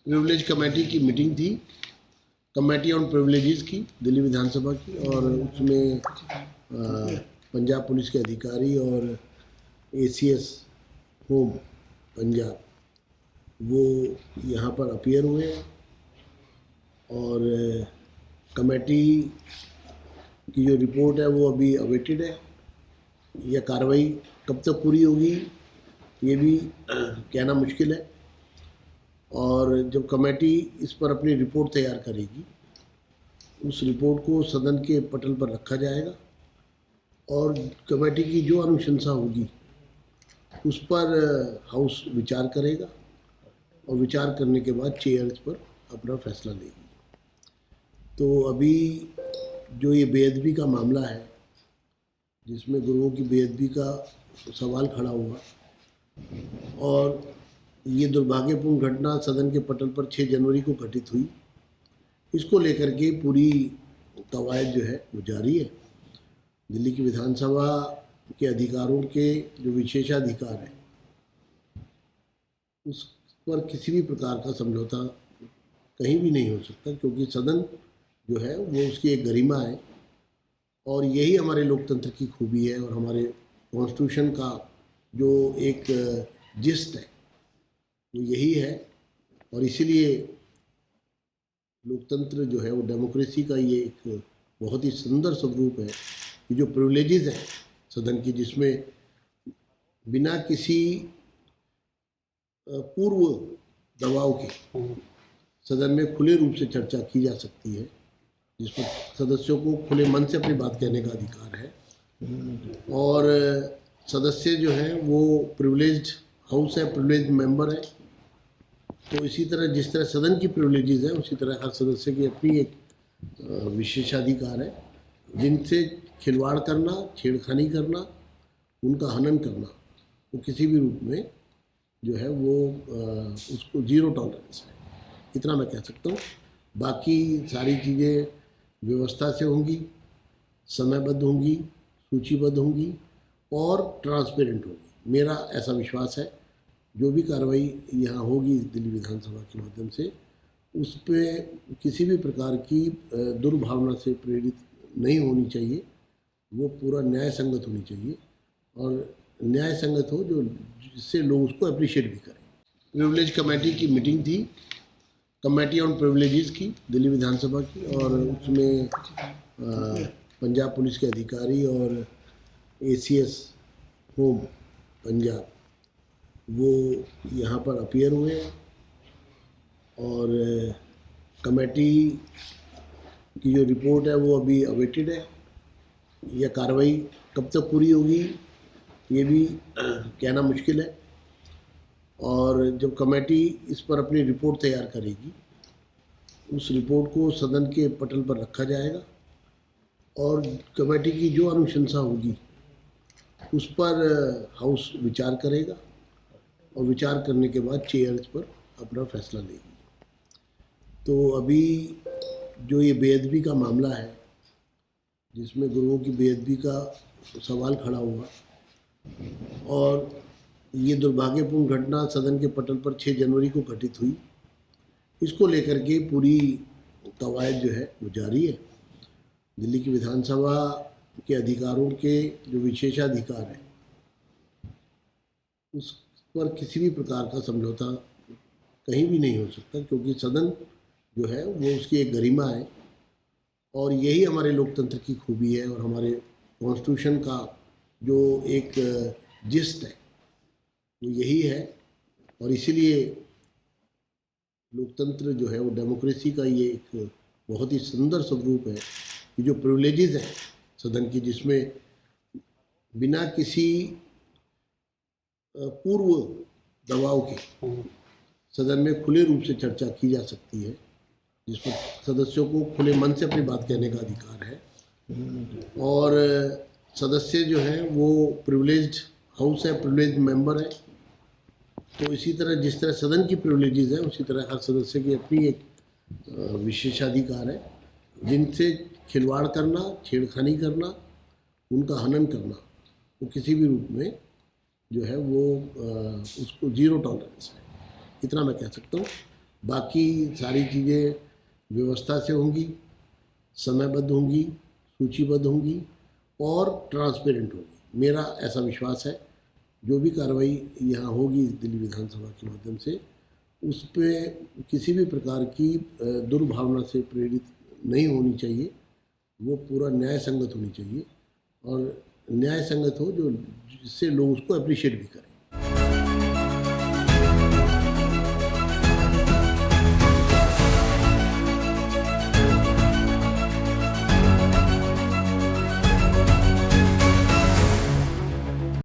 Privilege committee की meeting थी, committee on privileges की दिल्ली विधानसभा की, और उसमें पंजाब पुलिस के अधिकारी और एसीएस होम पंजाब वो यहाँ पर अपीयर हुए हैं। और कमेटी की जो रिपोर्ट है वो अभी अवेटेड है। यह कार्रवाई कब तक पूरी होगी ये भी कहना मुश्किल है। और जब कमेटी इस पर अपनी रिपोर्ट तैयार करेगी, उस रिपोर्ट को सदन के पटल पर रखा जाएगा और कमेटी की जो अनुशंसा होगी उस पर हाउस विचार करेगा और विचार करने के बाद चेयर इस पर अपना फैसला लेगी। तो अभी जो ये बेअदबी का मामला है, जिसमें गुरुओं की बेअदबी का सवाल खड़ा हुआ, और ये दुर्भाग्यपूर्ण घटना सदन के पटल पर 6 जनवरी को घटित हुई, इसको लेकर के पूरी कवायद जो है वो जारी है। दिल्ली की विधानसभा के अधिकारों के जो विशेषाधिकार है, उस पर किसी भी प्रकार का समझौता कहीं भी नहीं हो सकता, क्योंकि सदन जो है वो उसकी एक गरिमा है और यही हमारे लोकतंत्र की खूबी है और हमारे कॉन्स्टिट्यूशन का जो एक जिस्ट है वो यही है। और इसीलिए लोकतंत्र जो है वो डेमोक्रेसी का ये एक बहुत ही सुंदर स्वरूप है कि जो प्रिविलेजेस हैं सदन की, जिसमें बिना किसी पूर्व दबाव के सदन में खुले रूप से चर्चा की जा सकती है, जिस पर सदस्यों को खुले मन से अपनी बात कहने का अधिकार है। और सदस्य जो हैं वो प्रिविलेज्ड हाउस है, प्रिविलेज्ड मेंबर है। तो इसी तरह जिस तरह सदन की प्रिविलेजेस है, उसी तरह हर सदस्य की अपनी एक विशेषाधिकार है, जिनसे खिलवाड़ करना, छेड़खानी करना, उनका हनन करना, वो किसी भी रूप में जो है वो उसको ज़ीरो टॉलरेंस है, इतना मैं कह सकता हूँ। बाकी सारी चीज़ें व्यवस्था से होंगी, समयबद्ध होंगी, सूचीबद्ध होंगी और ट्रांसपेरेंट होगी। मेरा ऐसा विश्वास है जो भी कार्रवाई यहाँ होगी दिल्ली विधानसभा के माध्यम से, उस पर किसी भी प्रकार की दुर्भावना से प्रेरित नहीं होनी चाहिए। वो पूरा न्याय संगत होनी चाहिए और न्याय संगत हो जो जिससे लोग उसको अप्रिशिएट भी करें। प्रिविलेज कमेटी की मीटिंग थी, कमेटी ऑन प्रिविलेजेस की दिल्ली विधानसभा की, और उसमें पंजाब पुलिस के अधिकारी और एसीएस होम पंजाब वो यहाँ पर अपीयर हुए हैं। और कमेटी की जो रिपोर्ट है वो अभी अवेटेड है। यह कार्रवाई कब तक पूरी होगी ये भी कहना मुश्किल है। और जब कमेटी इस पर अपनी रिपोर्ट तैयार करेगी, उस रिपोर्ट को सदन के पटल पर रखा जाएगा और कमेटी की जो अनुशंसा होगी उस पर हाउस विचार करेगा और विचार करने के बाद चेयर इस पर अपना फैसला लेगी। तो अभी जो ये बेअदबी का मामला है, जिसमें गुरुओं की बेअदबी का सवाल खड़ा हुआ, और ये दुर्भाग्यपूर्ण घटना सदन के पटल पर 6 जनवरी को घटित हुई, इसको लेकर के पूरी कवायद जो है वो जारी है। दिल्ली की विधानसभा के अधिकारों के जो विशेषाधिकार है, उस पर किसी भी प्रकार का समझौता कहीं भी नहीं हो सकता, क्योंकि सदन जो है वो उसकी एक गरिमा है और यही हमारे लोकतंत्र की खूबी है और हमारे कॉन्स्टिट्यूशन का जो एक जिस्ट है वो यही है। और इसीलिए लोकतंत्र जो है वो डेमोक्रेसी का ये एक बहुत ही सुंदर स्वरूप है कि जो प्रिविलेजेस हैं सदन की, जिसमें बिना किसी पूर्व दबाव के सदन में खुले रूप से चर्चा की जा सकती है, जिस पर सदस्यों को खुले मन से अपनी बात कहने का अधिकार है। और सदस्य जो हैं वो प्रिविलेज्ड हाउस है, प्रिविलेज्ड मेंबर है। तो इसी तरह जिस तरह सदन की प्रिविलेजेस है, उसी तरह हर सदस्य की अपनी एक विशेषाधिकार है, जिनसे खिलवाड़ करना, छेड़खानी करना, उनका हनन करना, वो किसी भी रूप में जो है वो उसको ज़ीरो टॉलरेंस है, इतना मैं कह सकता हूँ। बाकी सारी चीज़ें व्यवस्था से होंगी, समयबद्ध होंगी, सूचीबद्ध होंगी और ट्रांसपेरेंट होगी। मेरा ऐसा विश्वास है जो भी कार्रवाई यहाँ होगी दिल्ली विधानसभा के माध्यम से, उस पे किसी भी प्रकार की दुर्भावना से प्रेरित नहीं होनी चाहिए। वो पूरा न्याय संगत होनी चाहिए और न्याय संगत हो जो जिससे लोग उसको अप्रिशिएट भी करें।